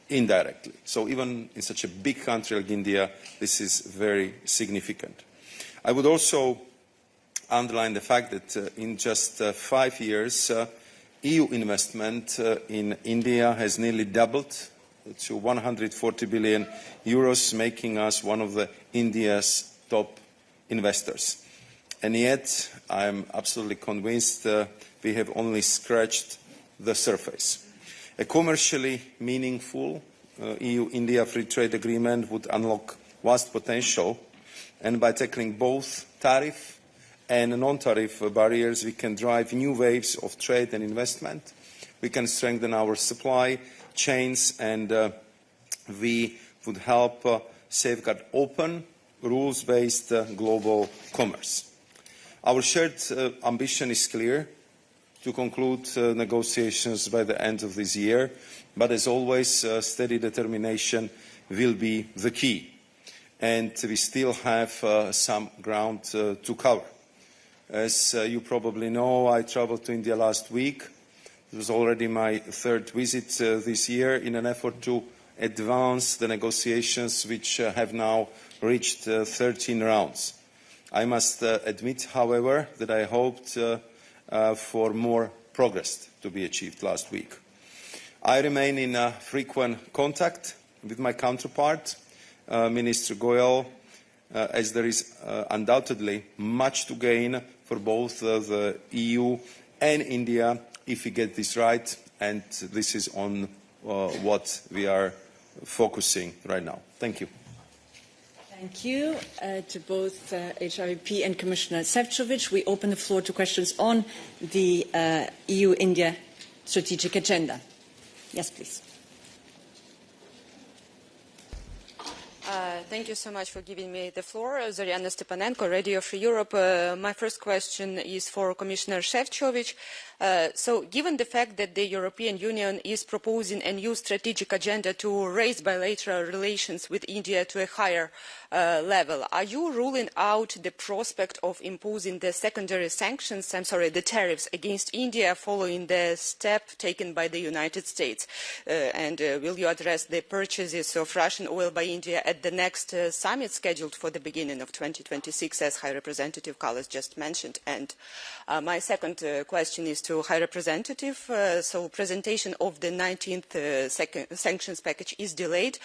indirectly. So even in such a big country like India, this is very significant. I would also underline the fact that in just 5 years, EU investment in India has nearly doubled to 140 billion euros, making us one of India's top investors. And yet, I am absolutely convinced we have only scratched the surface. A commercially meaningful EU-India free trade agreement would unlock vast potential, and by tackling both tariff and non-tariff barriers, we can drive new waves of trade and investment. We can strengthen our supply chains, and we would help safeguard open, rules-based global commerce. Our shared ambition is clear: to conclude negotiations by the end of this year, but as always, steady determination will be the key. And we still have some ground to cover. As you probably know, I traveled to India last week. It was already my third visit this year in an effort to advance the negotiations, which have now reached 13 rounds. I must admit, however, that I hoped for more progress to be achieved last week. I remain in frequent contact with my counterpart, Minister Goyal, as there is undoubtedly much to gain for both the EU and India if we get this right, and this is on what we are focusing right now. Thank you. Thank you to both HRVP and Commissioner Sefcovic. We open the floor to questions on the EU-India strategic agenda. Yes, please. Thank you so much for giving me the floor. Zoriana Stepanenko, Radio Free Europe. My first question is for Commissioner Sefcovic. So given the fact that the European Union is proposing a new strategic agenda to raise bilateral relations with India to a higher level, are you ruling out the prospect of imposing the secondary sanctions, the tariffs against India following the step taken by the United States? And will you address the purchases of Russian oil by India at the next summit scheduled for the beginning of 2026, as High Representative Kallas just mentioned? And my second question is to High Representative. So presentation of the 19th sanctions package is delayed.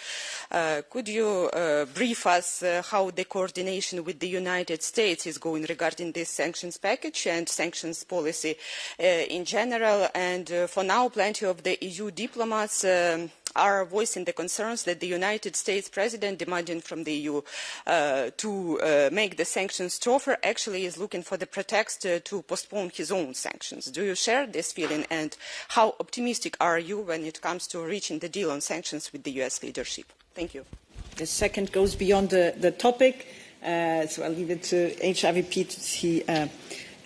Could you brief us how the coordination with the United States is going regarding this sanctions package and sanctions policy in general? And for now, plenty of the EU diplomats are voicing the concerns that the United States President, demanding from the EU to make the sanctions tougher, actually is looking for the pretext to postpone his own sanctions. Do you share this feeling, and how optimistic are you when it comes to reaching the deal on sanctions with the US leadership? Thank you. The second goes beyond the topic, so I'll leave it to HRVP to see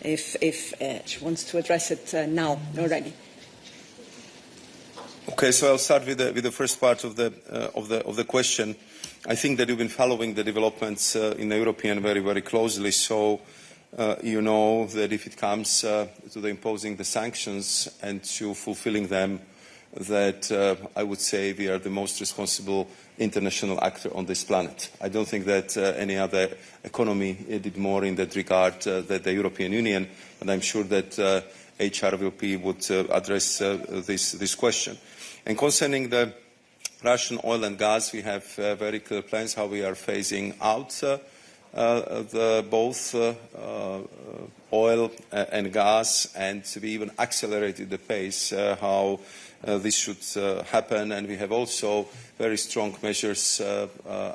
if she wants to address it now already. Okay, so I'll start with the first part of the question. I think that you've been following the developments in the European very closely. So you know that if it comes to the imposing the sanctions and to fulfilling them, that I would say we are the most responsible international actor on this planet. I don't think that any other economy did more in that regard than the European Union, and I'm sure that HRVP would address this question. And concerning the Russian oil and gas, we have very clear plans how we are phasing out both oil and gas, and we even accelerated the pace how this should happen. And we have also very strong measures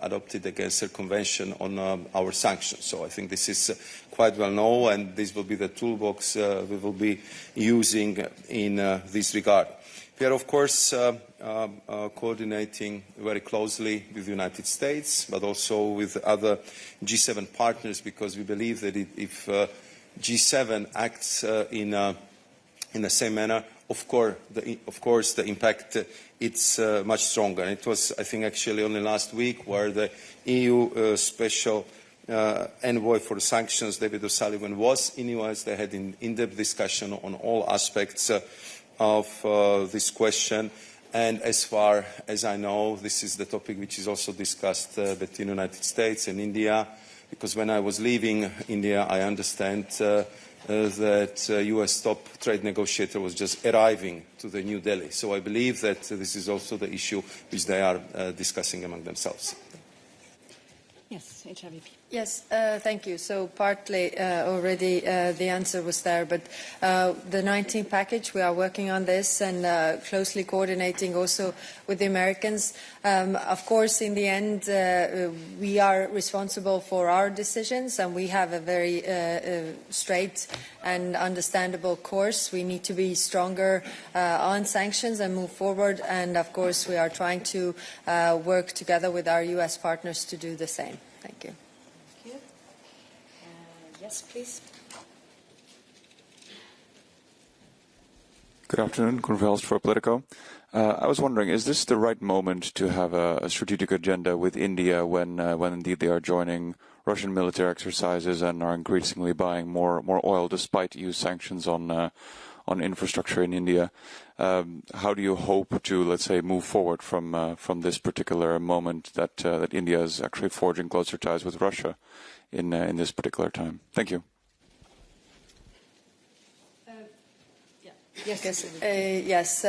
adopted against circumvention on our sanctions. So I think this is quite well known, and this will be the toolbox we will be using in this regard. We are, of course, coordinating very closely with the United States, but also with other G7 partners, because we believe that if G7 acts in the same manner, of course, the impact it's much stronger. And it was, I think, actually only last week where the EU special envoy for sanctions, David O'Sullivan, was in the US. They had an in-depth discussion on all aspects of this question, And as far as I know, this is the topic which is also discussed between the United States and India, because when I was leaving India, I understand that US top trade negotiator was just arriving to the New Delhi. So I believe that this is also the issue which they are discussing among themselves. Yes, HRVP. Yes, thank you. So partly already the answer was there, but the 19 package, we are working on this and closely coordinating also with the Americans. Of course, in the end, we are responsible for our decisions and we have a very straight and understandable course. We need to be stronger on sanctions and move forward, and of course we are trying to work together with our US partners to do the same. Thank you. Yes, please. Good afternoon, Cornvelst for Politico. I was wondering, is this the right moment to have a strategic agenda with India when indeed they are joining Russian military exercises and are increasingly buying more oil despite EU sanctions on infrastructure in India? How do you hope to, let's say, move forward from this particular moment that India is actually forging closer ties with Russia in this particular time? Thank you. Yes,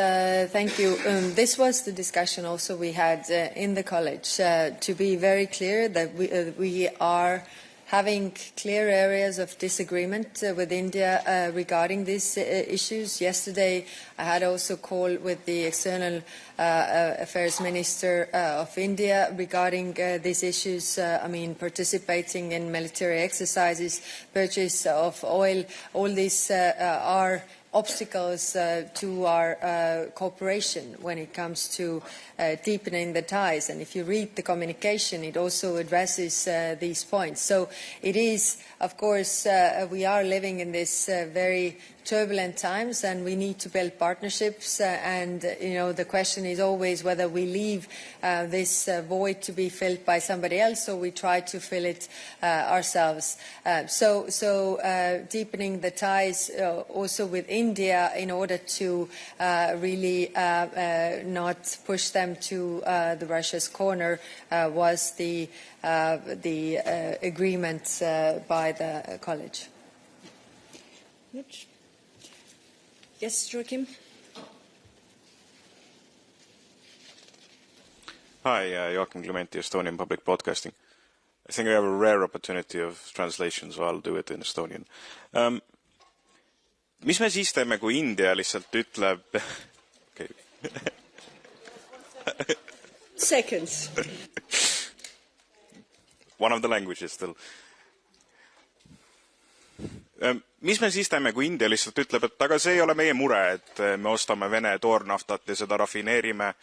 thank you. This was the discussion also we had in the college, to be very clear that we are having clear areas of disagreement with India regarding these issues. Yesterday, I had also a call with the External Affairs Minister of India regarding these issues. I mean, participating in military exercises, purchase of oil, all these are obstacles to our cooperation when it comes to deepening the ties. And if you read the communication, it also addresses these points. So it is, of course, we are living in this very turbulent times and we need to build partnerships and the question is always whether we leave this void to be filled by somebody else or we try to fill it ourselves. So deepening the ties also with India in order to really not push them to the Russia's corner was the agreement by the college. Good. Yes, Joachim. Hi, Joachim Clementi, Estonian Public Broadcasting. I think I have a rare opportunity of translation, so I'll do it in Estonian. Mis me siis teeme, kui India lihtsalt ütleb... Okay. Seconds. One of the languages still. Mis me siis teeme, kui India lihtsalt ütleb, et aga see ei ole meie mure, et me ostame Vene toornaftat ja seda rafineerime,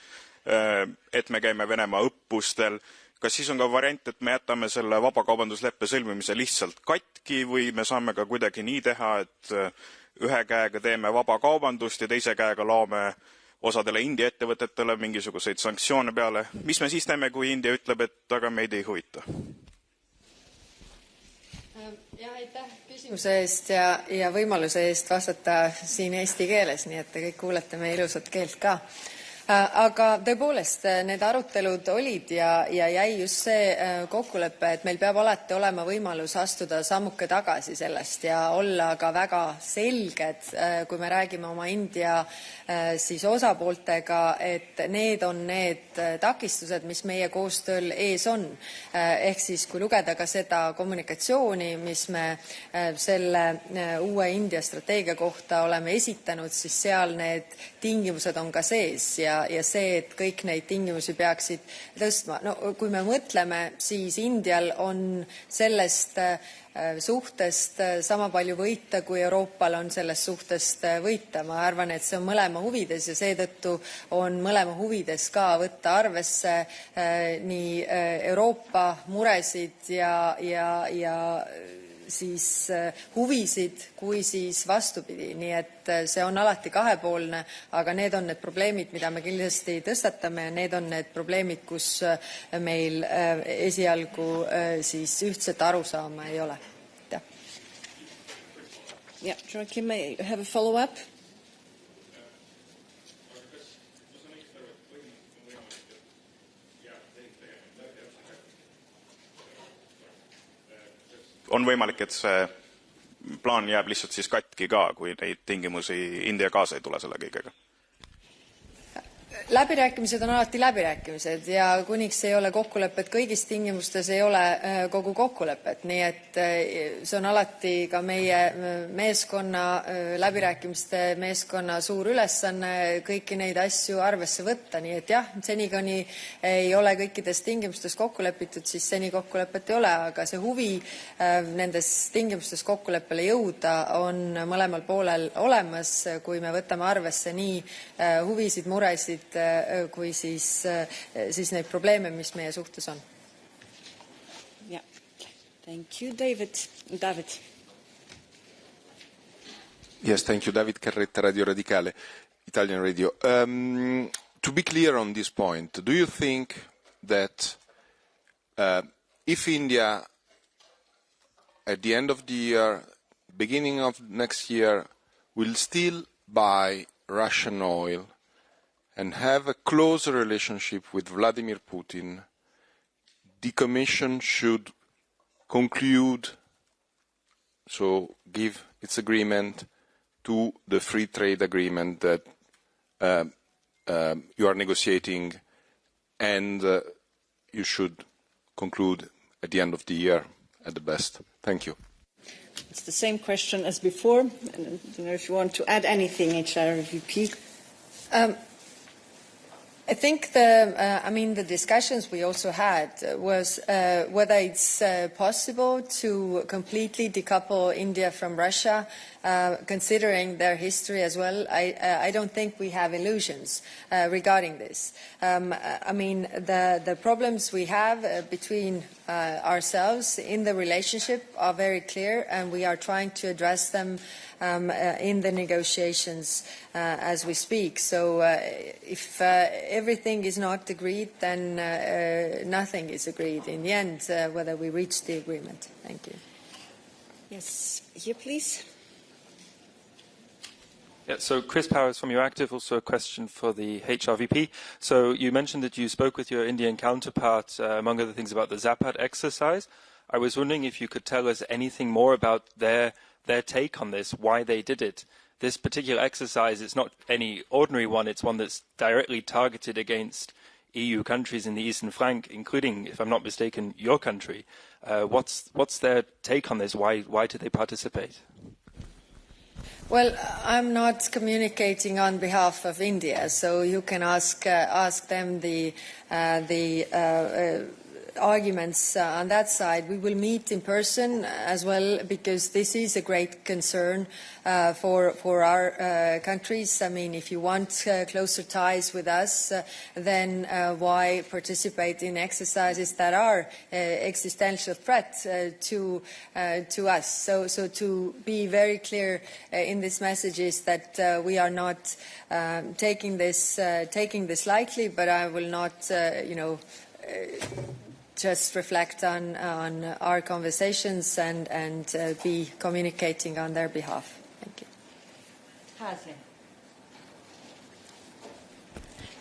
et me käime Venemaa õppustel. Kas siis on ka variant, et me jätame selle vabakaubandusleppe sõlmimise lihtsalt katki või me saame ka kuidagi nii teha, et ühe käega teeme vabakaubandust ja teise käega laome osadele India ettevõtetele mingisuguseid sanktsioone peale? Mis me siis teeme, kui India ütleb, et aga meid ei huvita? Ja, aitäh küsimuse eest ja võimaluse eest vastata siin eesti keeles, nii et te kõik kuulete meie ilusat keelt ka. Aga tõepoolest, need arutelud olid ja jäi just see kokkulepe, et meil peab alati olema võimalus astuda sammuke tagasi sellest ja olla ka väga selged, kui me räägime oma India siis osapooltega, et need on need takistused, mis meie koostööl ees on. Ehk siis, kui lugeda ka seda kommunikatsiooni, mis me selle uue India strateegia kohta oleme esitanud, siis seal need tingimused on ka sees ja see, et kõik neid tingimusi peaksid tõstma. No, kui me mõtleme, siis Indial on sellest suhtest sama palju võita, kui Euroopal on sellest suhtest võita. Ma arvan, et see on mõlema huvides ja seetõttu on mõlema huvides ka võtta arvesse nii Euroopa muresid ja siis huvisid kui siis vastupidi. Nii et see on alati kahepoolne, aga need on need probleemid, mida me kindlasti tõstatame ja need on need probleemid, kus meil esialgu siis ühtset arusaama ei ole. Yeah, Joachim, may I have a follow-up? on võimalik, et see plaan jääb lihtsalt siis katki ka, kui neid tingimusi India kaasa ei tule selle kõigega? Läbirääkimised on alati läbirääkimised ja kuniks ei ole kokkulepet kõigis tingimustes, ei ole kogu kokkulepet. Nii et see on alati ka meie meeskonna, läbirääkimiste meeskonna suur ülesanne kõiki neid asju arvesse võtta. Nii et jah, seni kuni ei ole kõikides tingimustes kokku lepitud, siis seni kokkulepet ei ole, aga see huvi nendes tingimustes kokkuleppele jõuda on mõlemal poolel olemas, kui me võtame arvesse nii huvisid, muresid, kui siis neid probleeme, mis meie suhtes on. Yeah. Thank you, David. David. Yes, thank you. David Carretta, Radio Radicale, Italian radio. To be clear on this point, do you think that if India, at the end of the year, beginning of next year, will still buy Russian oil and have a closer relationship with Vladimir Putin, the Commission should conclude, so give its agreement to the free trade agreement that you are negotiating, and you should conclude at the end of the year at the best. Thank you. It's the same question as before. I don't know if you want to add anything, HRVP. I think the discussions we also had was whether it's possible to completely decouple India from Russia, considering their history as well. I don't think we have illusions regarding this. The problems we have between ourselves in the relationship are very clear, and we are trying to address them in the negotiations as we speak. So if everything is not agreed, then nothing is agreed in the end, whether we reach the agreement. Thank you. Yes, here please. Yeah, so Chris Powers from Euractiv, also a question for the HRVP. So you mentioned that you spoke with your Indian counterpart, among other things, about the Zapad exercise. I was wondering if you could tell us anything more about their take on this, why they did it. This particular exercise is not any ordinary one, it's one that's directly targeted against EU countries in the Eastern Flank, including, if I'm not mistaken, your country. What's their take on this? Why did they participate? Well, I'm not communicating on behalf of India, so you can ask them the arguments on that side. We will meet in person as well, because this is a great concern for our countries. I mean, if you want closer ties with us, then why participate in exercises that are existential threat to us? So to be very clear in this message is that we are not taking this lightly, but I will not, just reflect on our conversations and be communicating on their behalf. Thank you.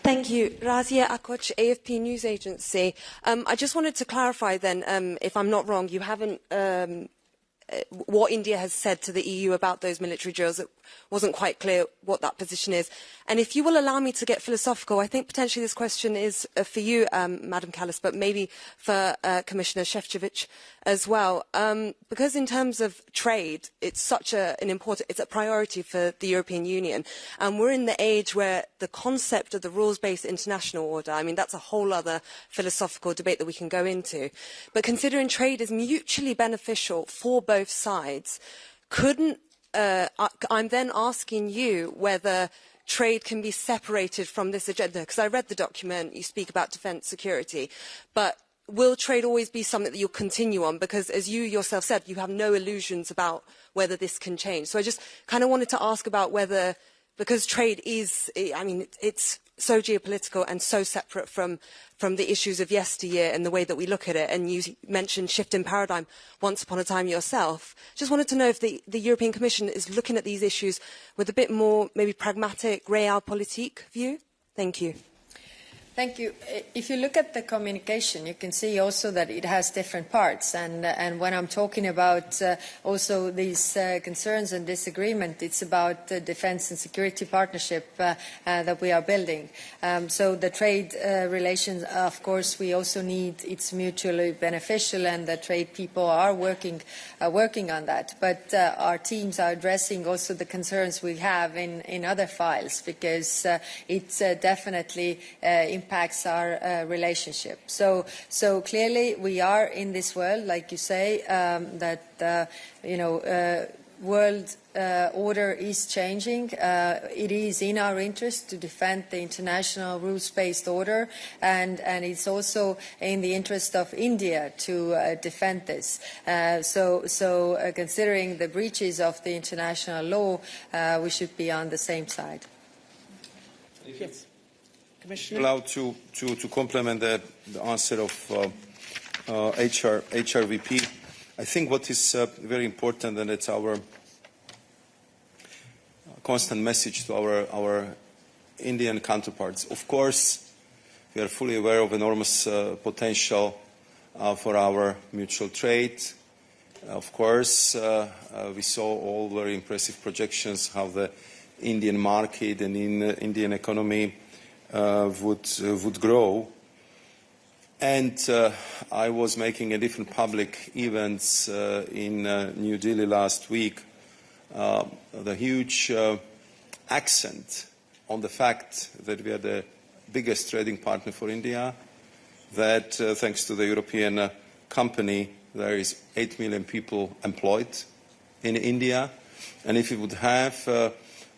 Thank you. Razia Akoch, AFP News Agency. I just wanted to clarify then, if I'm not wrong, you haven't what India has said to the EU about those military drills. It wasn't quite clear what that position is. And if you will allow me to get philosophical, I think potentially this question is for you, Madam Kallas, but maybe for Commissioner Sefcovic as well. Because in terms of trade, it's such it's a priority for the European Union. And we're in the age where the concept of the rules-based international order, I mean, that's a whole other philosophical debate that we can go into. But considering trade is mutually beneficial for both sides, I'm then asking you whether trade can be separated from this agenda, because I read the document, you speak about defence security, but will trade always be something that you'll continue on? Because as you yourself said, you have no illusions about whether this can change. So I just kind of wanted to ask about whether, because trade is, I mean, it's so geopolitical and so separate from the issues of yesteryear and the way that we look at it, and you mentioned shift in paradigm once upon a time yourself. Just wanted to know if the European Commission is looking at these issues with a bit more maybe pragmatic, realpolitik view. Thank you. Thank you. If you look at the communication, you can see also that it has different parts. And when I'm talking about also these concerns and disagreement, it's about the defense and security partnership that we are building. So the trade relations, of course, we also need it's mutually beneficial, and the trade people are working on that. But our teams are addressing also the concerns we have in other files, because it definitely impacts our relationship. So clearly we are in this world, like you say, that world order is changing. It is in our interest to defend the international rules-based order, and it's also in the interest of India to defend this. So considering the breaches of the international law, we should be on the same side. Yes. Commissioner? Allowed to complement the answer of HRVP. I think what is very important, and it's our constant message to our Indian counterparts. Of course, we are fully aware of enormous potential for our mutual trade. Of course, we saw all very impressive projections how the Indian market and Indian economy would grow. And I was making a different public events in New Delhi last week. The huge accent on the fact that we are the biggest trading partner for India, that thanks to the European company, there is 8 million people employed in India. And if we would have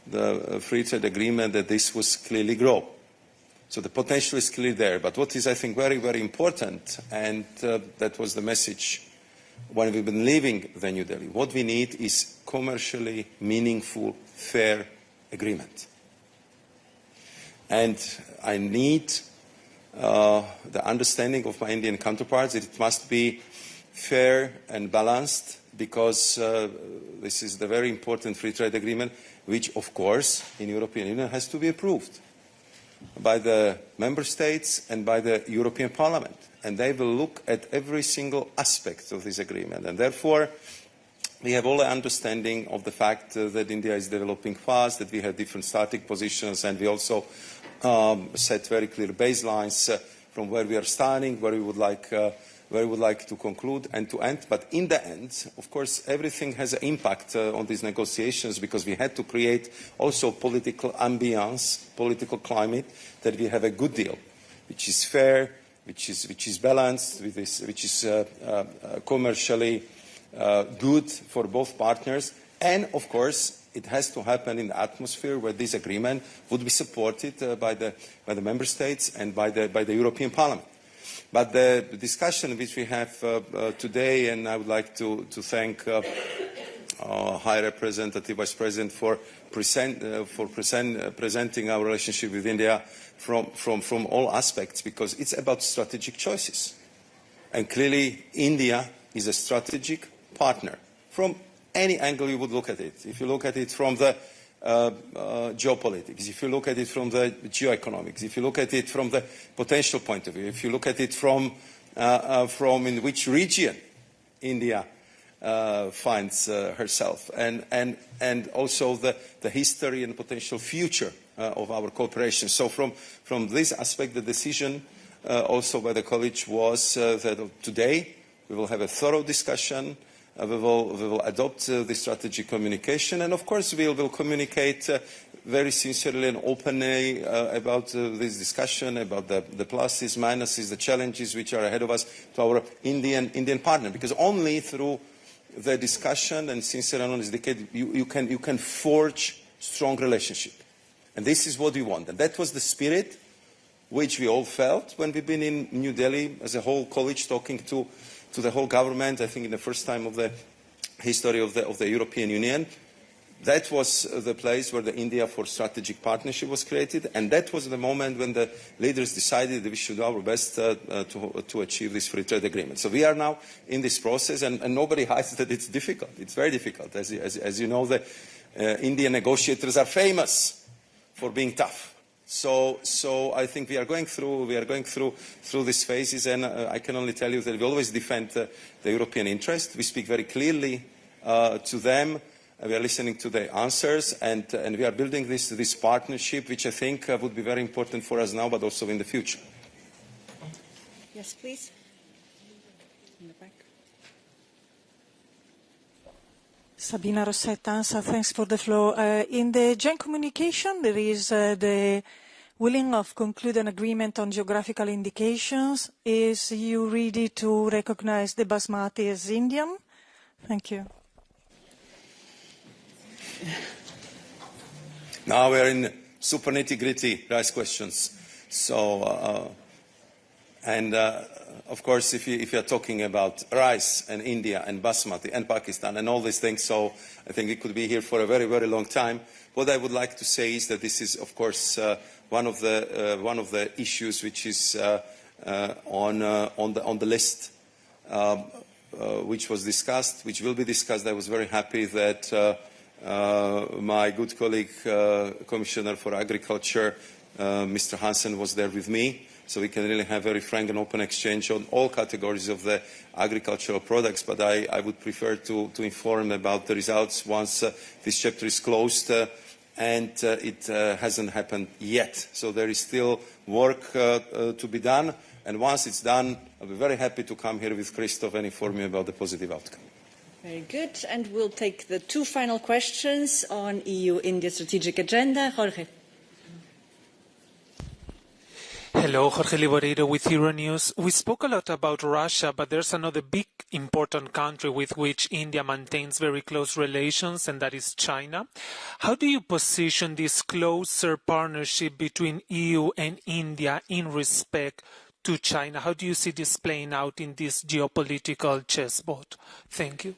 the free trade agreement, that this was clearly grow. So the potential is clearly there. But what is, I think, very, very important, and that was the message when we've been leaving the New Delhi, what we need is commercially meaningful, fair agreement. And I need the understanding of my Indian counterparts that it must be fair and balanced, because this is the very important free trade agreement, which, of course, in the European Union has to be approved by the member states and by the European Parliament. And they will look at every single aspect of this agreement. And therefore, we have all the understanding of the fact that India is developing fast, that we have different starting positions, and we also set very clear baselines from where we are starting, where we would like to conclude and to end. But in the end, of course, everything has an impact on these negotiations, because we had to create also political ambience, political climate, that we have a good deal, which is fair, which is balanced, which is commercially good for both partners. And, of course, it has to happen in the atmosphere where this agreement would be supported by the member states and by the European Parliament. But the discussion which we have today, and I would like to thank High Representative Vice President for presenting our relationship with India from all aspects, because it's about strategic choices. And clearly, India is a strategic partner from any angle you would look at it. If you look at it from the geopolitics, if you look at it from the geoeconomics, if you look at it from the potential point of view, if you look at it from in which region India finds herself, and also the history and potential future of our cooperation. So from this aspect, the decision also by the college was that today we will have a thorough discussion. We will adopt the strategic communication, and of course we will communicate very sincerely and openly about this discussion, about the pluses, minuses, the challenges which are ahead of us to our Indian partner. Because only through the discussion and sincere and honest debate you can forge strong relationship, and this is what we want. And that was the spirit which we all felt when we've been in New Delhi as a whole college, talking to the whole government, I think in the first time of the history of the European Union. That was the place where the India for Strategic Partnership was created, and that was the moment when the leaders decided that we should do our best to achieve this free trade agreement. So we are now in this process, and nobody hides that it's difficult. It's very difficult. As you know, the Indian negotiators are famous for being tough. So I think we are going through these phases, and I can only tell you that we always defend the European interest. We speak very clearly to them. We are listening to their answers, and we are building this partnership, which I think would be very important for us now, but also in the future. Yes, please. In the back. Sabina Rossetta, ANSA, thanks for the floor. In the joint communication, there is the willing of conclude an agreement on geographical indications. Is you ready to recognize the basmati as Indian? Thank you. Now we are in super nitty-gritty rice questions. So, of course, if you are talking about rice and India and basmati and Pakistan and all these things, so I think we could be here for a very, very long time. What I would like to say is that this is, of course, one of the issues which is on the list, which was discussed, which will be discussed. I was very happy that my good colleague, Commissioner for Agriculture, Mr. Hansen, was there with me, so we can really have very frank and open exchange on all categories of the agricultural products. But I would prefer to inform about the results once this chapter is closed, and it hasn't happened yet. So there is still work to be done, and once it's done, I'll be very happy to come here with Christoph and inform you about the positive outcome. Very good. And we'll take the two final questions on EU-India strategic agenda. Jorge. Hello, Jorge Liboreiro with Euronews. We spoke a lot about Russia, but there's another big important country with which India maintains very close relations, and that is China. How do you position this closer partnership between EU and India in respect to China? How do you see this playing out in this geopolitical chessboard? Thank you.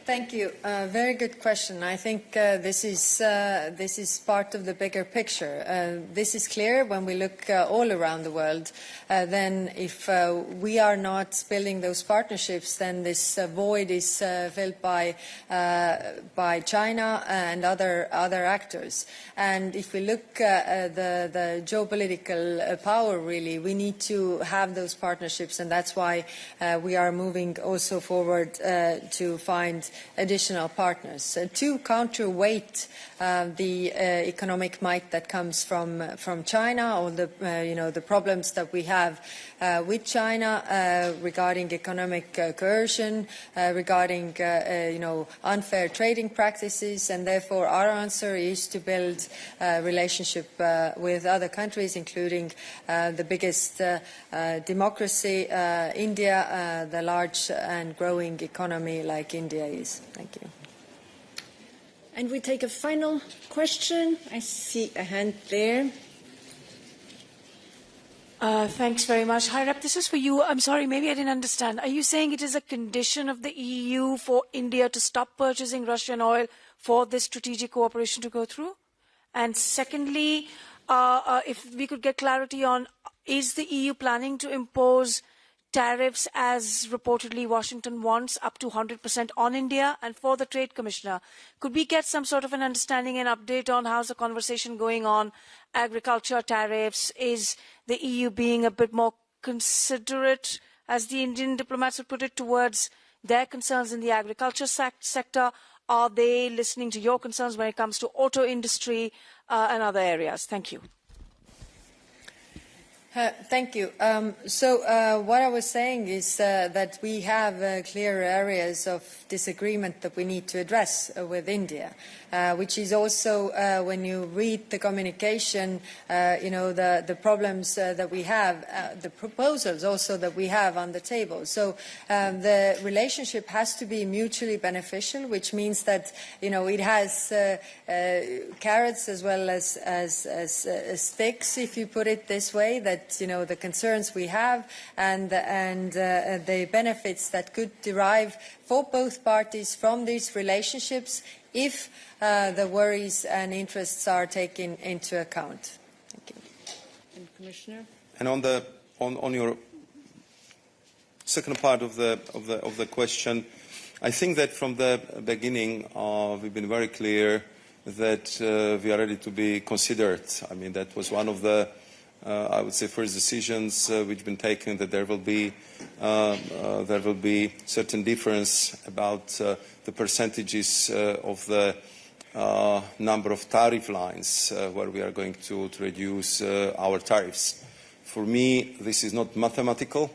Thank you. Very good question. I think this is part of the bigger picture. This is clear when we look all around the world. Then if we are not building those partnerships, then this void is filled by China and other actors. And if we look at the geopolitical power, really, we need to have those partnerships, and that's why we are moving also forward to find additional partners to counterweight the economic might that comes from China, or the problems that we have with China regarding economic coercion, regarding unfair trading practices, and therefore our answer is to build a relationship with other countries, including the biggest democracy, India, the large and growing economy like India is. Thank you. And we take a final question. I see a hand there. Thanks very much. Hi, Rep, this is for you. I'm sorry, maybe I didn't understand. Are you saying it is a condition of the EU for India to stop purchasing Russian oil for this strategic cooperation to go through? And secondly, if we could get clarity on, is the EU planning to impose tariffs, as reportedly Washington wants, up to 100% on India? And for the Trade Commissioner, could we get some sort of an understanding and update on how's the conversation going on agriculture tariffs? Is the EU being a bit more considerate, as the Indian diplomats would put it, towards their concerns in the agriculture sector? Are they listening to your concerns when it comes to auto industry and other areas? Thank you. Thank you. So what I was saying is that we have clear areas of disagreement that we need to address with India, which is also, when you read the communication, the problems that we have, the proposals also that we have on the table. So the relationship has to be mutually beneficial, which means that, it has carrots as well as sticks, if you put it this way, that the concerns we have and the benefits that could derive for both parties from these relationships, if the worries and interests are taken into account. Thank you. And Commissioner? And on your second part of the question, I think that from the beginning we've been very clear that we are ready to be considered. I mean, that was one of the, I would say, first decisions which have been taken, that there will be certain difference about the percentages of the number of tariff lines where we are going to reduce our tariffs. For me, this is not mathematical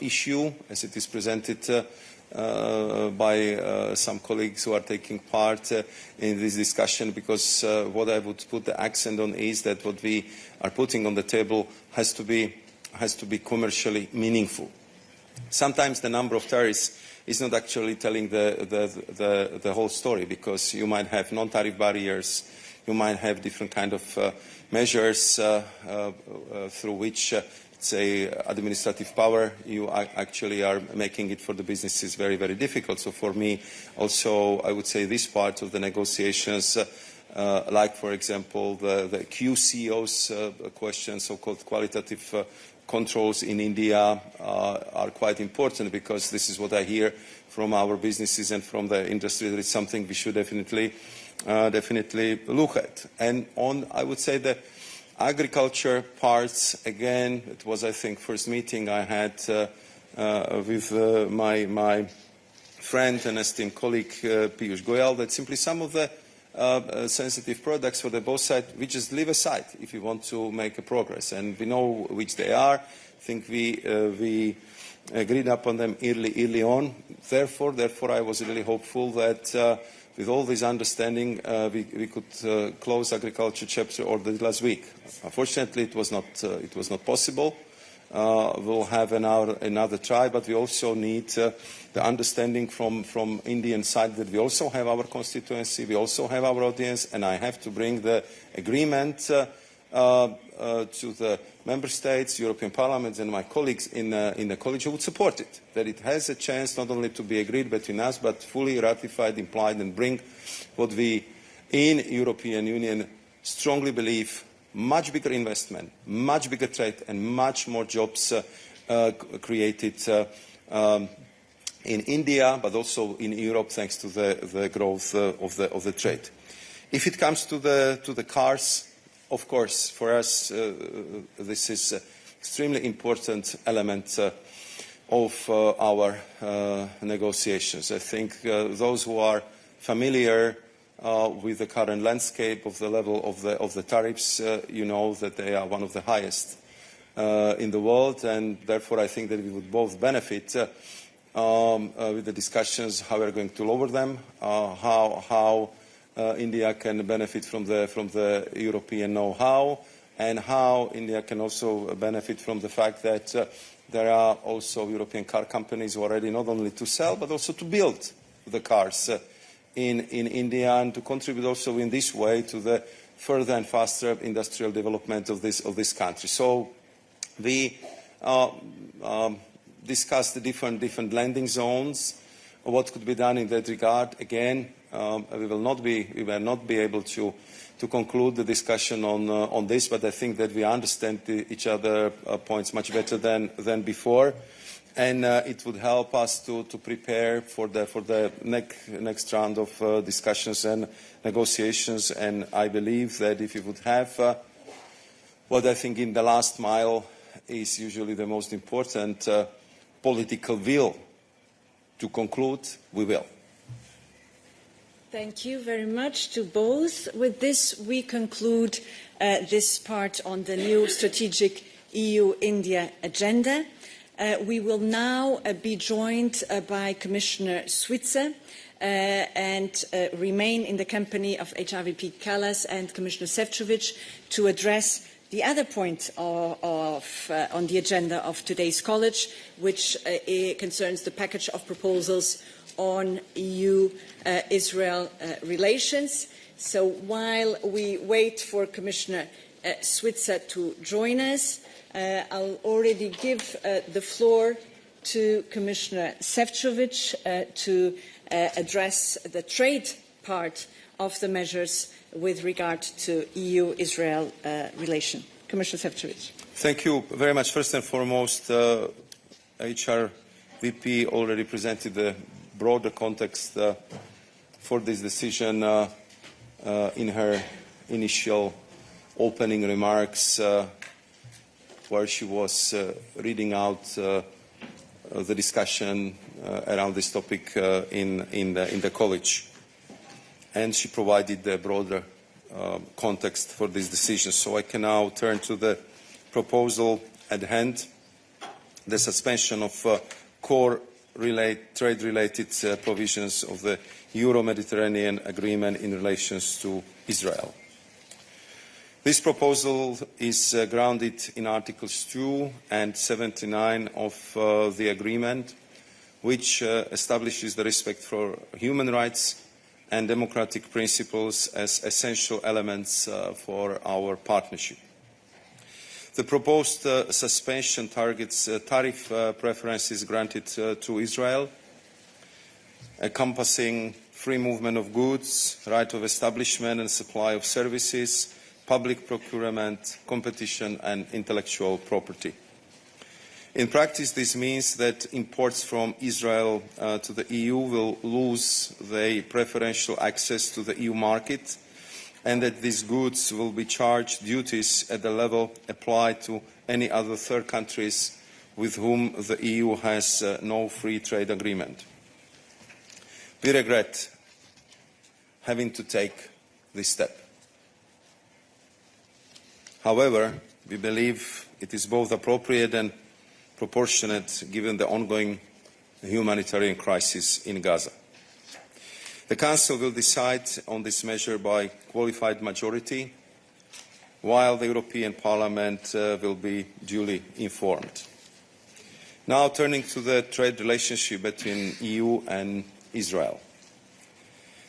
issue as it is presented by some colleagues who are taking part in this discussion, because what I would put the accent on is that what we are putting on the table has to be commercially meaningful. Sometimes the number of tariffs is not actually telling the whole story, because you might have non-tariff barriers, you might have different kind of measures through which say administrative power, you actually are making it for the businesses very, very difficult. So for me, also, I would say this part of the negotiations, like, for example, the QCO's question, so-called qualitative controls in India, are quite important, because this is what I hear from our businesses and from the industry, that it's something we should definitely look at. And on, I would say, the agriculture parts, again, it was, I think, first meeting I had with my friend and esteemed colleague Piyush Goyal, that simply some of the sensitive products for the both sides we just leave aside if we want to make a progress, and we know which they are. I think we agreed upon them early on. Therefore, I was really hopeful that with all this understanding, we could close agriculture chapter ordered last week. Unfortunately, it was not possible. We'll have another try, but we also need the understanding from Indian side that we also have our constituency, we also have our audience, and I have to bring the agreement to the member states, European Parliament, and my colleagues in the college who would support it, that it has a chance not only to be agreed between us, but fully ratified, implied, and bring what we in European Union strongly believe: much bigger investment, much bigger trade, and much more jobs created in India, but also in Europe, thanks to the growth of the trade. If it comes to the cars, of course, for us, this is an extremely important element of our negotiations. I think those who are familiar with the current landscape of the level of the tariffs, you know that they are one of the highest in the world, and therefore I think that we would both benefit with the discussions how we are going to lower them, how India can benefit from the European know-how, and how India can also benefit from the fact that there are also European car companies who are ready not only to sell but also to build the cars in India, and to contribute also in this way to the further and faster industrial development of this country. So we discussed the different landing zones, what could be done in that regard. Again, we will not be able to conclude the discussion on this, but I think that we understand each other points much better than before, and it would help us to prepare for the next round of discussions and negotiations. And I believe that if we would have what I think in the last mile is usually the most important political will to conclude, we will. Thank you very much to both. With this, we conclude this part on the new strategic EU-India agenda. We will now be joined by Commissioner Suica and remain in the company of HRVP Kallas and Commissioner Sefcovic to address the other point on the agenda of today's college, which concerns the package of proposals on EU-Israel relations. So while we wait for Commissioner Suica to join us, I'll already give the floor to Commissioner Sefcovic to address the trade part of the measures with regard to EU-Israel relation. Commissioner Sefcovic. Thank you very much. First and foremost, HRVP already presented the broader context for this decision in her initial opening remarks, where she was reading out the discussion around this topic in the college. And she provided the broader context for this decision. So I can now turn to the proposal at hand, the suspension of core trade-related provisions of the Euro-Mediterranean Agreement in relation to Israel. This proposal is grounded in Articles 2 and 79 of the Agreement, which establishes the respect for human rights and democratic principles as essential elements for our partnership. The proposed suspension targets tariff preferences granted to Israel, encompassing free movement of goods, right of establishment and supply of services, public procurement, competition and intellectual property. In practice, this means that imports from Israel to the EU will lose their preferential access to the EU market, and that these goods will be charged duties at the level applied to any other third countries with whom the EU has no free trade agreement. We regret having to take this step. However, we believe it is both appropriate and proportionate given the ongoing humanitarian crisis in Gaza. The Council will decide on this measure by qualified majority, while the European Parliament will be duly informed. Now turning to the trade relationship between EU and Israel.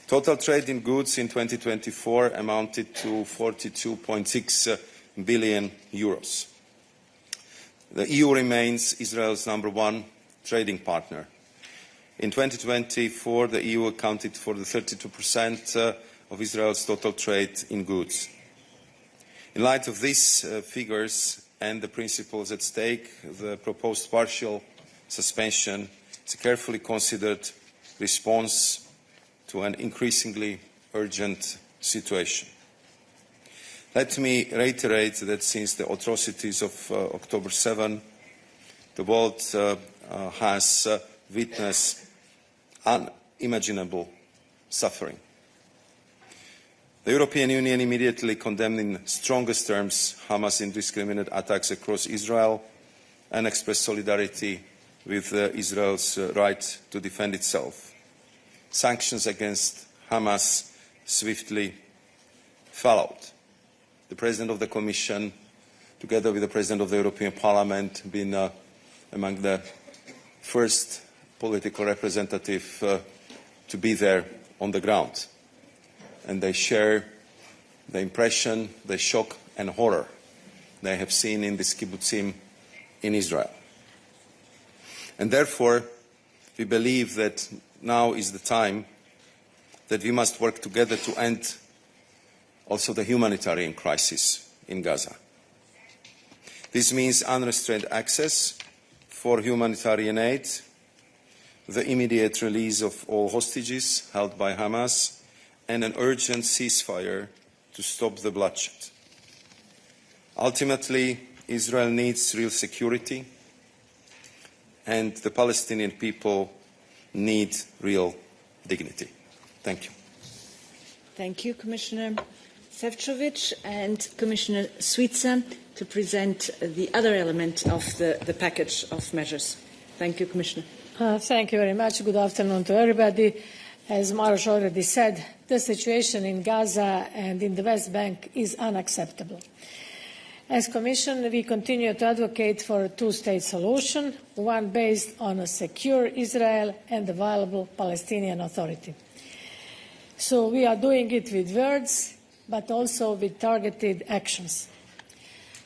Total trade in goods in 2024 amounted to 42.6 billion euros. The EU remains Israel's #1 trading partner. In 2024, the EU accounted for the 32% of Israel's total trade in goods. In light of these figures and the principles at stake, the proposed partial suspension is a carefully considered response to an increasingly urgent situation. Let me reiterate that since the atrocities of October 7, the world has witnessed unimaginable suffering. The European Union immediately condemned in strongest terms Hamas' indiscriminate attacks across Israel and expressed solidarity with Israel's right to defend itself. Sanctions against Hamas swiftly followed. The President of the Commission, together with the President of the European Parliament, have been among the first political representatives to be there on the ground. And they share the impression, the shock and horror they have seen in these kibbutzim in Israel. And therefore, we believe that now is the time that we must work together to end also the humanitarian crisis in Gaza. This means unrestrained access for humanitarian aid, the immediate release of all hostages held by Hamas, and an urgent ceasefire to stop the bloodshed. Ultimately, Israel needs real security, and the Palestinian people need real dignity. Thank you. Thank you, Commissioner Sefcovic, and Commissioner Suica to present the other element of the package of measures. Thank you, Commissioner. Thank you very much. Good afternoon to everybody. As Maros already said, the situation in Gaza and in the West Bank is unacceptable. As Commission, we continue to advocate for a two-state solution, one based on a secure Israel and a viable Palestinian Authority. So we are doing it with words, but also with targeted actions.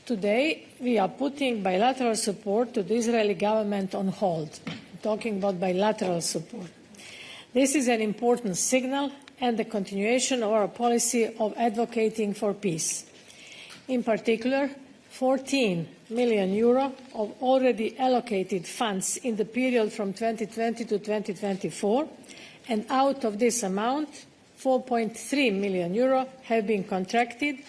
Today, we are putting bilateral support to the Israeli government on hold. I'm talking about bilateral support. This is an important signal and the continuation of our policy of advocating for peace. In particular, 14 million euro of already allocated funds in the period from 2020 to 2024, and out of this amount, 4.3 million euro have been contracted,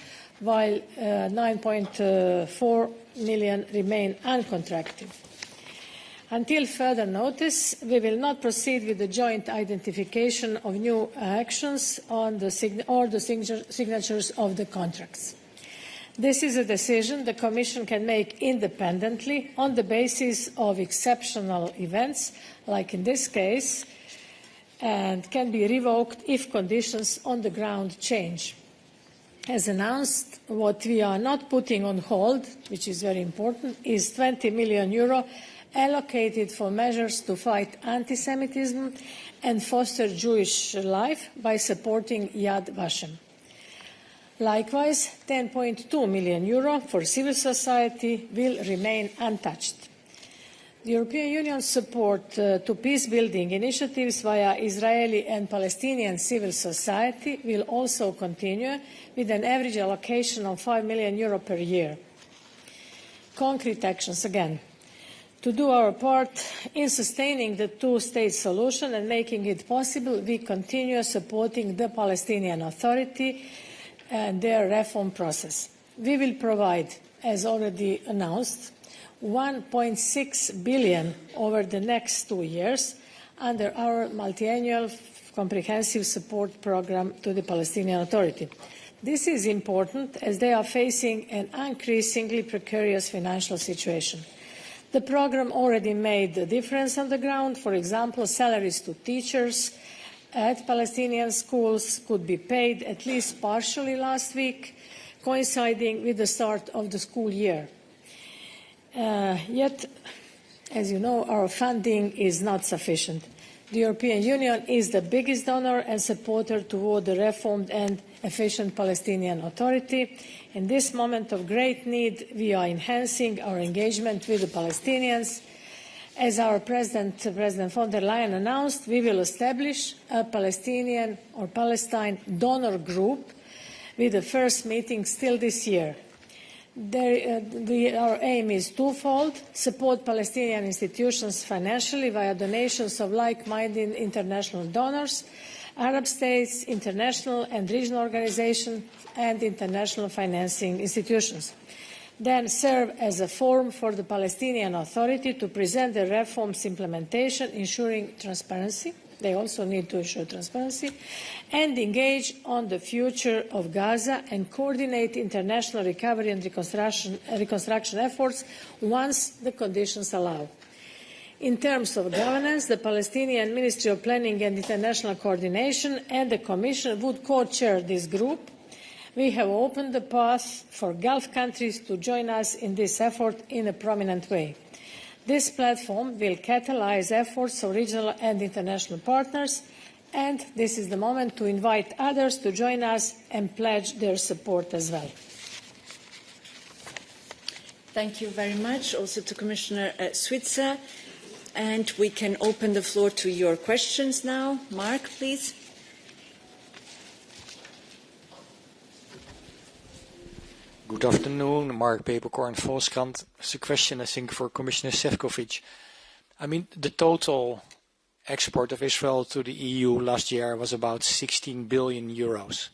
while 9.4 million remain uncontracted. Until further notice, we will not proceed with the joint identification of new actions on the signatures of the contracts. This is a decision the Commission can make independently on the basis of exceptional events, like in this case, and can be revoked if conditions on the ground change. As announced, what we are not putting on hold, which is very important, is 20 million euro allocated for measures to fight anti-Semitism and foster Jewish life by supporting Yad Vashem. Likewise, 10.2 million euro for civil society will remain untouched. The European Union's support to peace-building initiatives via Israeli and Palestinian civil society will also continue with an average allocation of 5 million euro per year. Concrete actions again. To do our part in sustaining the two-state solution and making it possible, we continue supporting the Palestinian Authority and their reform process. We will provide, as already announced, 1.6 billion over the next 2 years under our multi-annual comprehensive support program to the Palestinian Authority. This is important as they are facing an increasingly precarious financial situation. The program already made a difference on the ground. For example, salaries to teachers at Palestinian schools could be paid at least partially last week, coinciding with the start of the school year. Yet, as you know, our funding is not sufficient. The European Union is the biggest donor and supporter toward the reformed and efficient Palestinian Authority. In this moment of great need, we are enhancing our engagement with the Palestinians. As our President von der Leyen announced, we will establish a Palestinian or Palestine donor group with the first meeting still this year. Our aim is twofold: support Palestinian institutions financially via donations of like-minded international donors, Arab states, international and regional organizations, and international financing institutions. Then serve as a forum for the Palestinian Authority to present the reforms implementation, ensuring transparency. They also need to ensure transparency, and engage on the future of Gaza and coordinate international recovery and reconstruction efforts once the conditions allow. In terms of governance, the Palestinian Ministry of Planning and International Coordination and the Commission would co-chair this group. We have opened the path for Gulf countries to join us in this effort in a prominent way. This platform will catalyse efforts of regional and international partners, and this is the moment to invite others to join us and pledge their support as well. Thank you very much, also to Commissioner Suica. And we can open the floor to your questions now. Mark, please. Good afternoon, Mark Peperkorn, Volkskrant. It's a question, I think, for Commissioner Sefcovic. I mean, the total export of Israel to the EU last year was about 16 billion euros.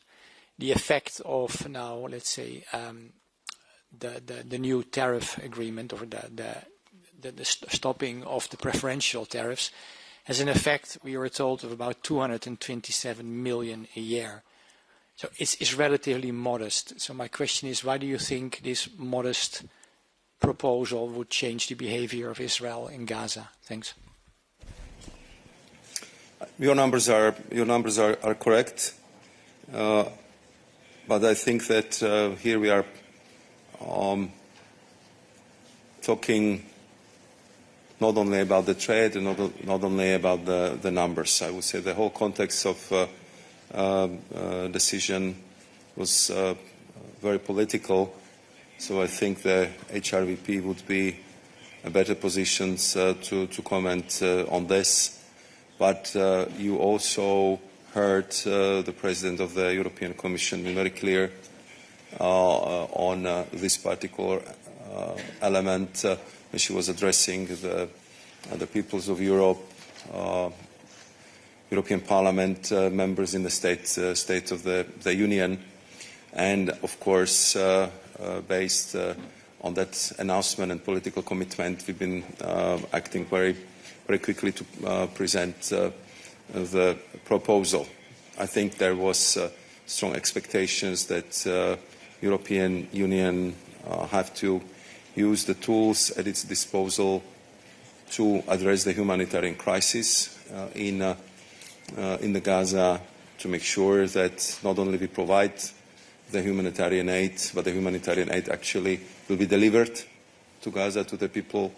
The effect of now, let's say, the new tariff agreement or the stopping of the preferential tariffs has an effect, we were told, of about 227 million a year. So it's relatively modest. So my question is, why do you think this modest proposal would change the behavior of Israel in Gaza? Thanks. Your numbers are correct, but I think that here we are talking not only about the trade and not only about the numbers. I would say the whole context of decision was very political, so I think the HRVP would be in better positions to comment on this. But you also heard the President of the European Commission be very clear on this particular element when she was addressing the peoples of Europe European Parliament members in the State of the Union. And of course, based on that announcement and political commitment, we've been acting very quickly to present the proposal. I think there was strong expectations that European Union have to use the tools at its disposal to address the humanitarian crisis in the Gaza, to make sure that not only we provide the humanitarian aid, but the humanitarian aid actually will be delivered to Gaza, to the people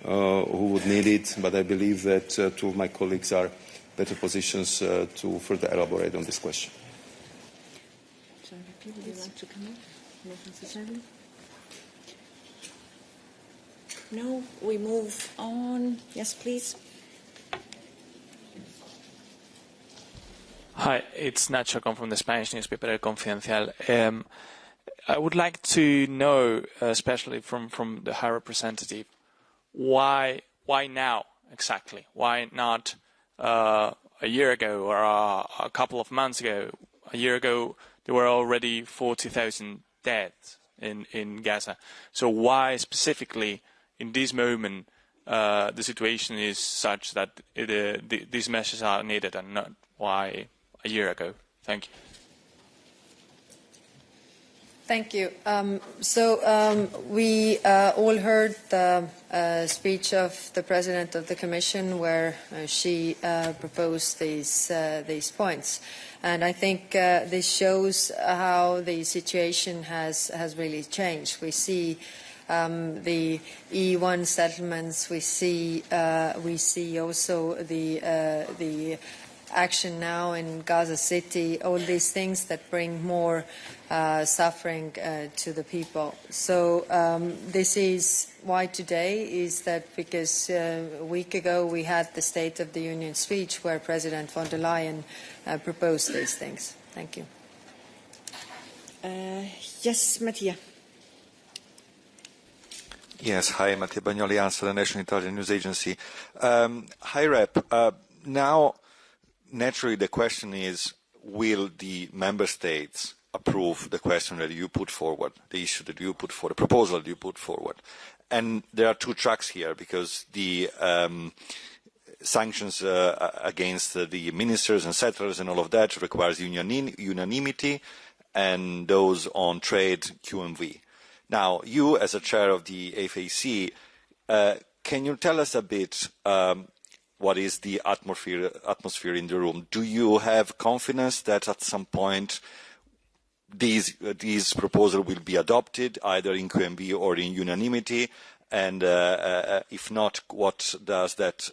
who would need it. But I believe that two of my colleagues are better positions to further elaborate on this question. Would you like to come in? Not necessarily. No, we move on. Yes, please. Hi, it's Nacho. I'm from the Spanish newspaper El Confidencial. I would like to know, especially from the High Representative, why now exactly? Why not a year ago or a couple of months ago? A year ago, there were already 40,000 dead in Gaza. So why specifically in this moment the situation is such that these measures are needed, and not why a year ago? Thank you. Thank you. We all heard the speech of the President of the Commission, where she proposed these points. And I think this shows how the situation has really changed. We see the E1 settlements. We see also the action now in Gaza City. All these things that bring more suffering to the people. So this is why today is that because a week ago we had the State of the Union speech where President von der Leyen proposed these things. Thank you. Yes, Mattia. Yes, hi, Mattia Bagnoli, ANSA, the National Intelligence News Agency. Hi, Rep. Now, naturally, the question is, will the member states approve the question that you put forward, the issue that you put forward, the proposal that you put forward? And there are two tracks here, because the sanctions against the ministers and settlers and all of that requires unanimity, and those on trade, QMV. Now, you, as a chair of the FAC, can you tell us a bit what is the atmosphere in the room? Do you have confidence that at some point these proposals will be adopted, either in QMV or in unanimity? And if not, what does that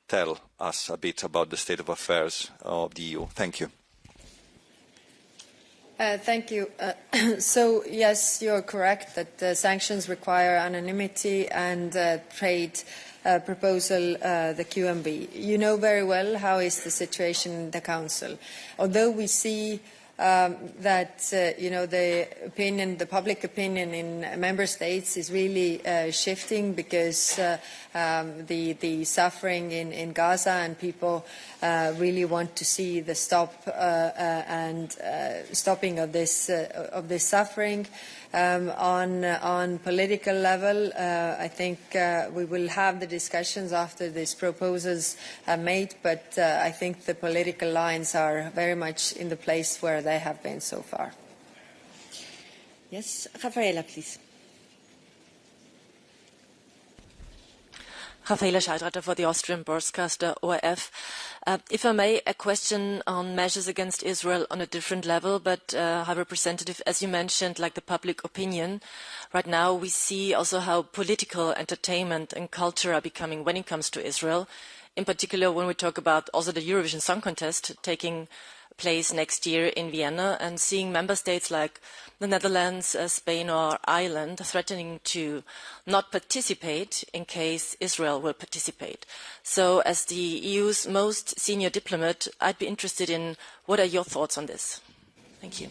tell us a bit about the state of affairs of the EU? Thank you. Thank you. So, yes, you're correct that sanctions require anonymity and trade proposal, the QMB. You know very well how is the situation in the Council. Although we see that the public opinion in member states is really shifting, because the suffering in Gaza, and people really want to see the stopping of this suffering. On political level, I think we will have the discussions after these proposals are made, but I think the political lines are very much in the place where they have been so far. Yes, Rafaela, please. Rafaela Scheidreiter for the Austrian broadcaster ORF. If I may, a question on measures against Israel on a different level, but High Representative, as you mentioned, like the public opinion, right now we see also how political entertainment and culture are becoming when it comes to Israel, in particular when we talk about also the Eurovision Song Contest taking place next year in Vienna, and seeing member states like the Netherlands, Spain or Ireland threatening to not participate in case Israel will participate. So as the EU's most senior diplomat, I'd be interested in what are your thoughts on this? Thank you.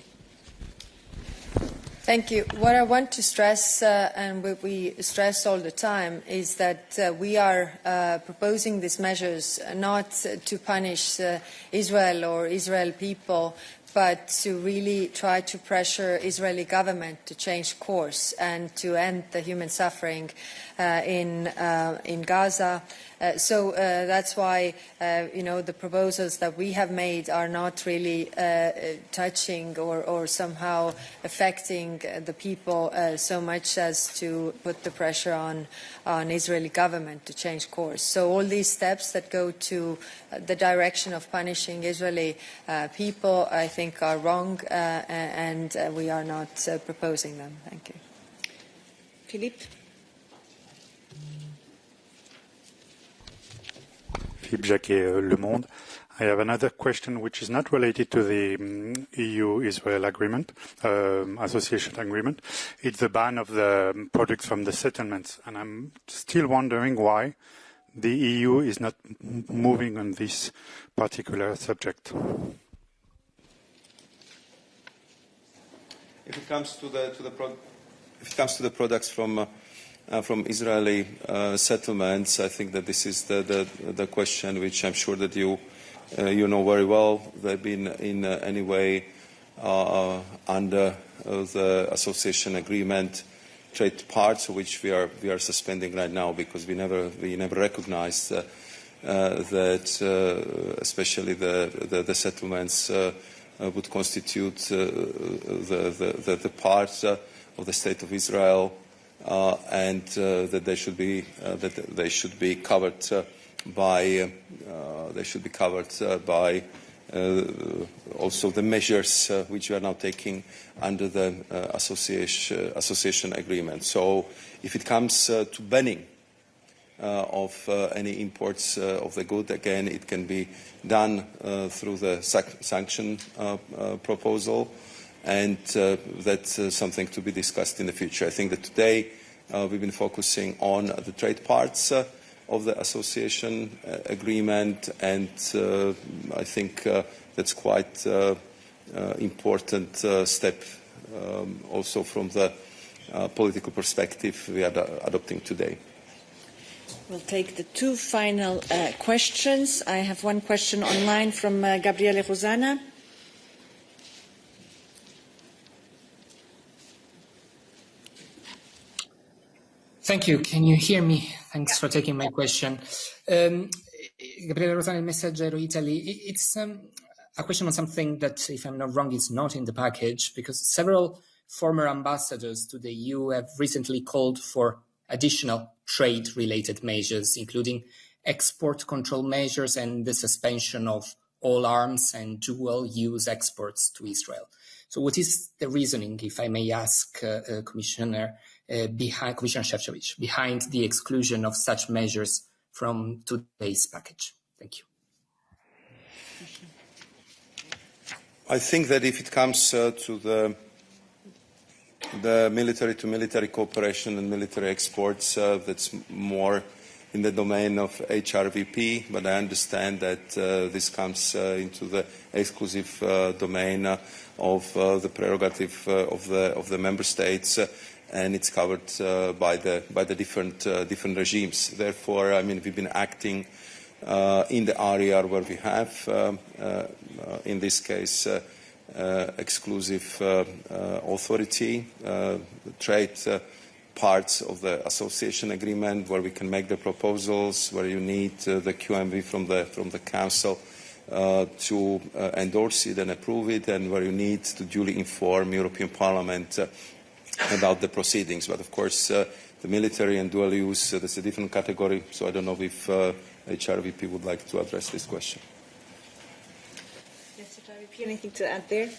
Thank you. What I want to stress, and what we stress all the time, is that we are proposing these measures not to punish Israel or Israel people, but to really try to pressure Israeli government to change course and to end the human suffering in Gaza. So that's why, the proposals that we have made are not really touching or somehow affecting the people so much as to put the pressure on Israeli government to change course. So all these steps that go to the direction of punishing Israeli people, I think, are wrong, and we are not proposing them. Thank you. Philippe? Philippe Jacquet, Le Monde. I have another question which is not related to the EU-Israel agreement, association agreement. It's the ban of the products from the settlements. And I'm still wondering why the EU is not moving on this particular subject. If it comes to the products from Israeli settlements, I think that this is the question which I'm sure that you know very well. They've been in any way under the association agreement trade parts, which we are suspending right now because we never recognized that especially the settlements would constitute the part of the state of Israel. And that they should be covered by also the measures which we are now taking under the association agreement. So, if it comes to banning of any imports of the good, again, it can be done through the sanction proposal. And that's something to be discussed in the future. I think that today we've been focusing on the trade parts of the association agreement, and I think that's quite important step also from the political perspective we are adopting today. We'll take the two final questions. I have one question online from Gabriele Rosana. Thank you. Can you hear me? Thanks for taking my question. Gabriele Rosani, Messaggero, Italy. It's a question on something that, if I'm not wrong, is not in the package, because several former ambassadors to the EU have recently called for additional trade-related measures, including export control measures and the suspension of all arms and dual-use exports to Israel. So what is the reasoning, if I may ask, Commissioner Sefcovic, behind the exclusion of such measures from today's package? Thank you. I think that if it comes to the military-to-military cooperation and military exports, that's more in the domain of HRVP, but I understand that this comes into the exclusive domain of the prerogative of the member states, and it's covered by the different regimes. Therefore, I mean, we've been acting in the area where we have, in this case, exclusive authority, trade parts of the association agreement, where we can make the proposals, where you need the QMV from the Council to endorse it and approve it, and where you need to duly inform European Parliament about the proceedings. But of course, the military and dual use, that's a different category, so I don't know if HRVP would like to address this question. Anything to add there?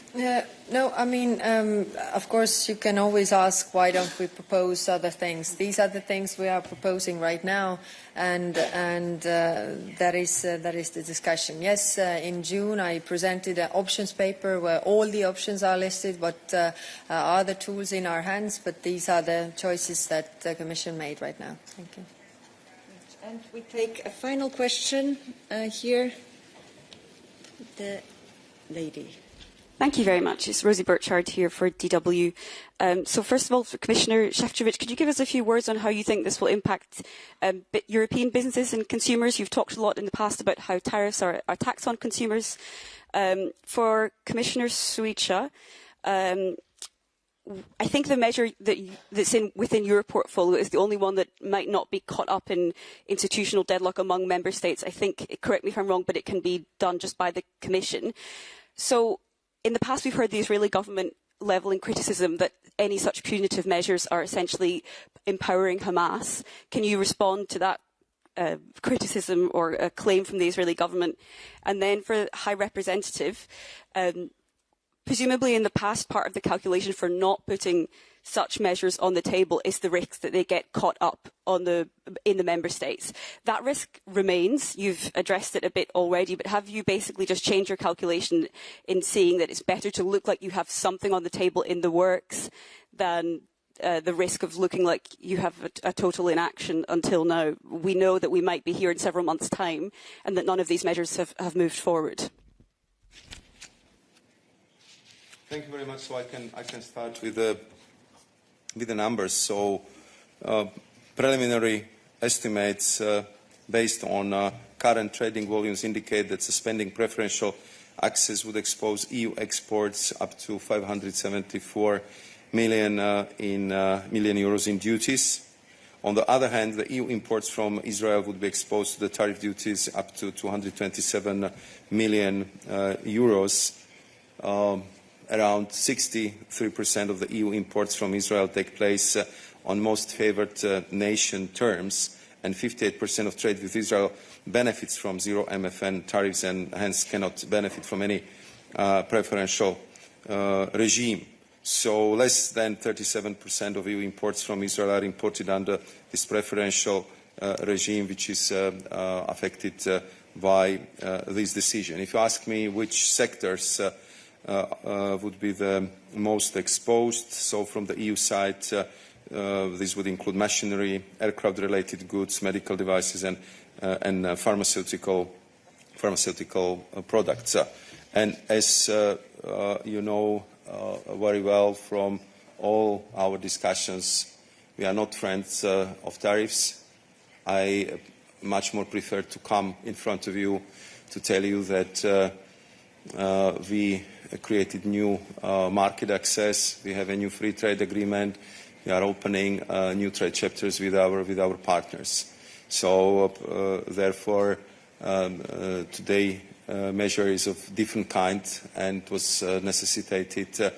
No, I mean, of course, you can always ask, why don't we propose other things? These are the things we are proposing right now, and that is the discussion. Yes, in June I presented an options paper where all the options are listed, what are the tools in our hands, but these are the choices that the Commission made right now. Thank you. And we take a final question here. The lady. Thank you very much. It's Rosie Burchard here for DW. So first of all, Commissioner Sefcovic, could you give us a few words on how you think this will impact European businesses and consumers? You've talked a lot in the past about how tariffs are a tax on consumers. For Commissioner Suica, I think the measure that's within your portfolio is the only one that might not be caught up in institutional deadlock among member states. I think, correct me if I'm wrong, but it can be done just by the Commission. So in the past, we've heard the Israeli government levelling criticism that any such punitive measures are essentially empowering Hamas. Can you respond to that criticism or a claim from the Israeli government? And then for the High Representative, presumably in the past, part of the calculation for not putting such measures on the table is the risk that they get caught up in the member states. That risk remains. You've addressed it a bit already, but have you basically just changed your calculation in seeing that it's better to look like you have something on the table in the works than the risk of looking like you have a total inaction until now? We know that we might be here in several months' time and that none of these measures have moved forward. Thank you very much. So I can start with the numbers. So preliminary estimates based on current trading volumes indicate that suspending preferential access would expose EU exports up to 574 million euros in duties. On the other hand, the EU imports from Israel would be exposed to the tariff duties up to 227 million euros. Around 63% of the EU imports from Israel take place on most favoured nation terms, and 58% of trade with Israel benefits from zero MFN tariffs and hence cannot benefit from any preferential regime. So less than 37% of EU imports from Israel are imported under this preferential regime, which is affected by this decision. If you ask me which sectors would be the most exposed, so from the EU side, this would include machinery, aircraft-related goods, medical devices, and pharmaceutical products. And as you know very well from all our discussions, we are not friends of tariffs. I much more prefer to come in front of you to tell you that we created new market access. We have a new free trade agreement. We are opening new trade chapters with our partners. So therefore, today measure is of different kind and was necessitated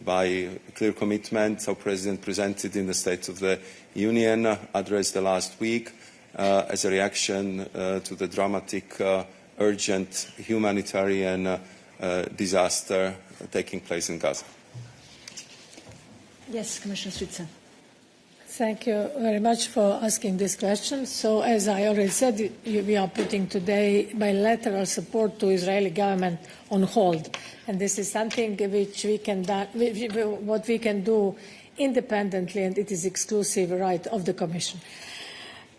by a clear commitment our President presented in the State of the Union address the last week as a reaction to the dramatic, urgent humanitarian disaster taking place in Gaza. Yes, Commissioner Suica. Thank you very much for asking this question. So, as I already said, we are putting today bilateral support to Israeli government on hold, and this is something which we can what we can do independently, and it is exclusive right of the Commission.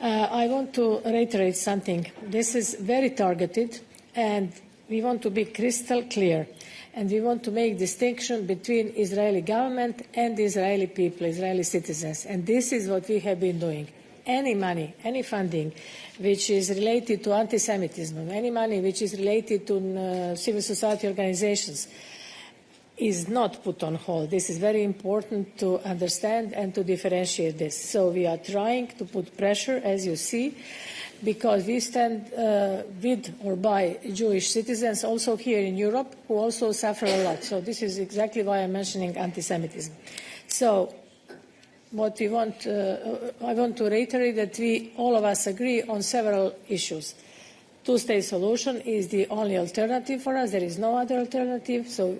I want to reiterate something. This is very targeted, and we want to be crystal clear, and we want to make distinction between Israeli government and the Israeli people, Israeli citizens, and this is what we have been doing. Any money, any funding which is related to anti-Semitism, any money which is related to civil society organizations is not put on hold. This is very important to understand and to differentiate this. So we are trying to put pressure, as you see, because we stand with or by Jewish citizens also here in Europe who also suffer a lot. So this is exactly why I'm mentioning anti-Semitism. So what we want, I want to reiterate that all of us agree on several issues. Two-state solution is the only alternative for us. There is no other alternative, so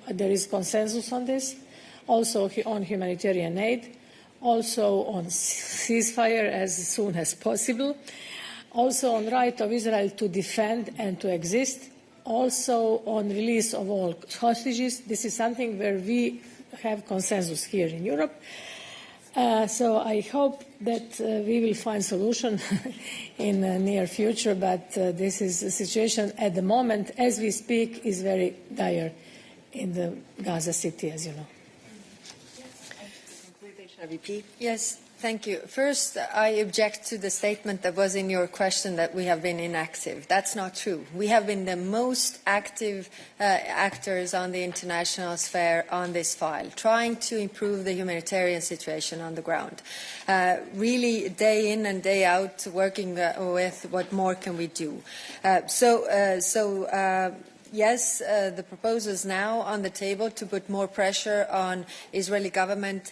there is consensus on this. Also on humanitarian aid, also on ceasefire as soon as possible. Also on right of Israel to defend and to exist, also on release of all hostages. This is something where we have consensus here in Europe. So I hope that we will find solution in the near future, but this is a situation at the moment, as we speak, is very dire in the Gaza city, as you know. Yes, thank you. First, I object to the statement that was in your question that we have been inactive. That's not true. We have been the most active actors on the international sphere on this file, trying to improve the humanitarian situation on the ground. Really, day in and day out, working with what more can we do. Yes, the proposals now on the table to put more pressure on Israeli government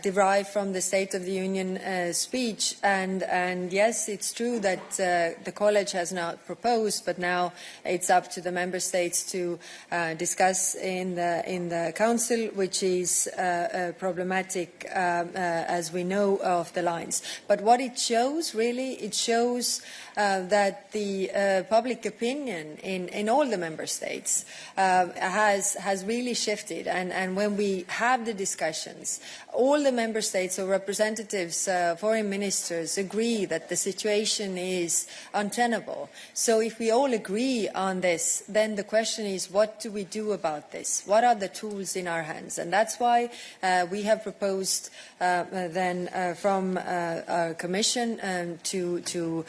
derive from the State of the Union speech. And yes, it's true that the College has not proposed, but now it's up to the Member States to discuss in the Council, which is problematic as we know of the lines. But what it shows, really, it shows that the public opinion in all the Member States has really shifted, and when we have the discussions, all the Member States or representatives, foreign ministers agree that the situation is untenable. So if we all agree on this, then the question is, what do we do about this? What are the tools in our hands? And that's why we have proposed from our Commission to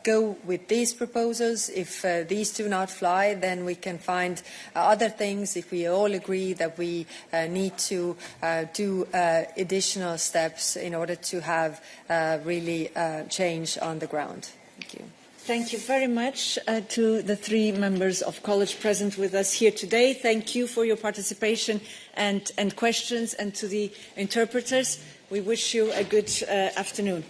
go with these proposals. If these do not fly, then we can find other things if we all agree that we need to do additional steps in order to have really change on the ground. Thank you. Thank you very much to the three members of College present with us here today. Thank you for your participation and questions, and to the interpreters. We wish you a good afternoon.